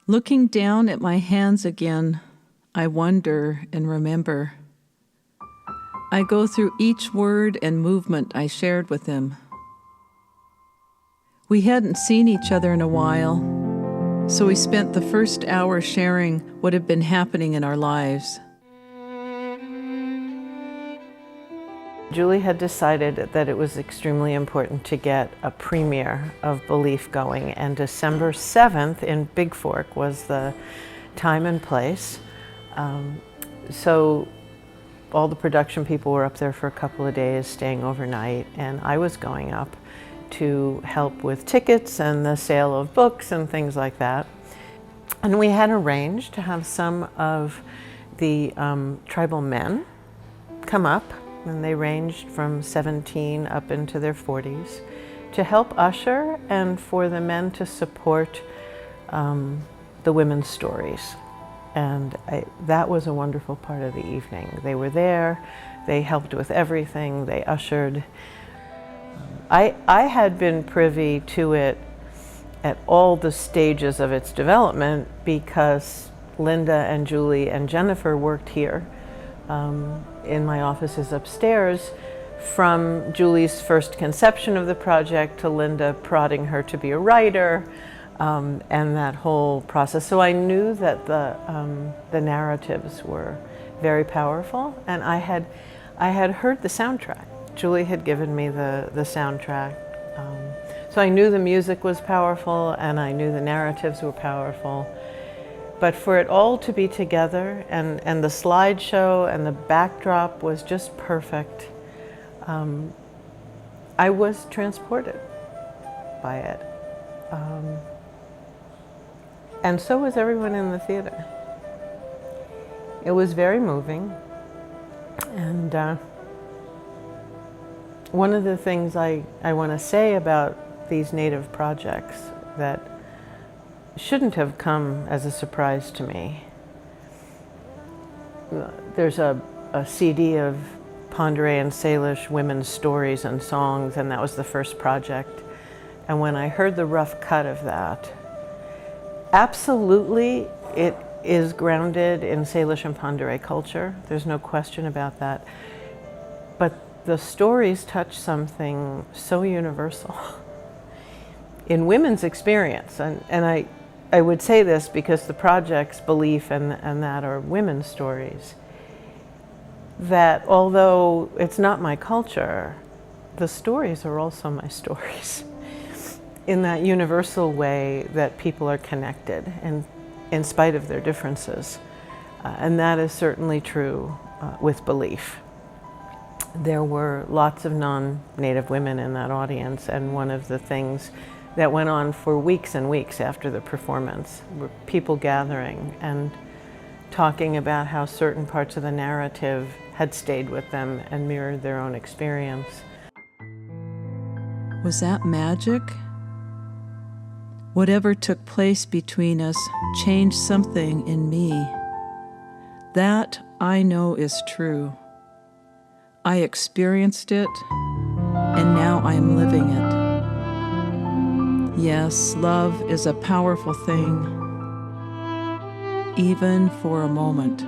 Looking down at my hands again, I wonder and remember. I go through each word and movement I shared with him. We hadn't seen each other in a while, so we spent the first hour sharing what had been happening in our lives. Julie had decided that it was extremely important to get a premiere of Belief going, and December 7th in Big Fork was the time and place. So all the production people were up there for a couple of days, staying overnight, and I was going up to help with tickets and the sale of books and things like that. And we had arranged to have some of the tribal men come up, and they ranged from 17 up into their 40s, to help usher and for the men to support the women's stories. And that was a wonderful part of the evening. They were there, they helped with everything, they ushered. I had been privy to it at all the stages of its development because Linda and Julie and Jennifer worked here in my offices upstairs, from Julie's first conception of the project to Linda prodding her to be a writer, and that whole process. So I knew that the narratives were very powerful, and I had heard the soundtrack. Julie had given me the soundtrack. So I knew the music was powerful, and I knew the narratives were powerful. But for it all to be together, and the slideshow and the backdrop was just perfect, I was transported by it. And so was everyone in the theater. It was very moving. And one of the things I want to say about these Native projects that shouldn't have come as a surprise to me. There's a CD of Pondere and Salish women's stories and songs, and that was the first project. And when I heard the rough cut of that, absolutely it is grounded in Salish and Pondere culture. There's no question about that. But the stories touch something so universal in women's experience. And I would say this because the project's Belief and that are women's stories, that although it's not my culture, the stories are also my stories in that universal way that people are connected and in spite of their differences. And that is certainly true with Belief. There were lots of non-Native women in that audience, and one of the things that went on for weeks and weeks after the performance were people gathering and talking about how certain parts of the narrative had stayed with them and mirrored their own experience. Was that magic? Whatever took place between us changed something in me. That I know is true. I experienced it, and now I am living it. Yes, love is a powerful thing, even for a moment.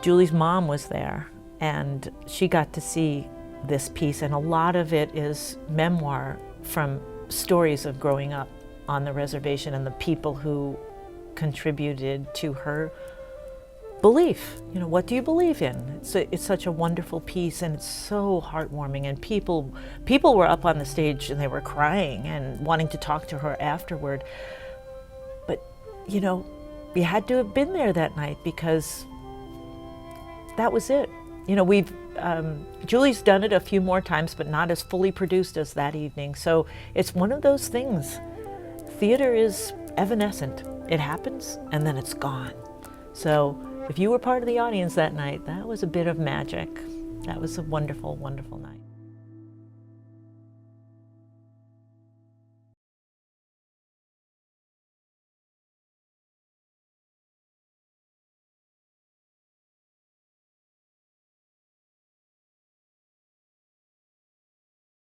Julie's mom was there, and she got to see this piece, and a lot of it is memoir from stories of growing up on the reservation and the people who contributed to her belief. You know, what do you believe in? It's such a wonderful piece, and it's so heartwarming, and people were up on the stage and they were crying and wanting to talk to her afterward. But you know, you had to have been there that night because that was it. You know, Julie's done it a few more times, but not as fully produced as that evening. So it's one of those things. Theater is evanescent. It happens and then it's gone. So if you were part of the audience that night, that was a bit of magic. That was a wonderful, wonderful night.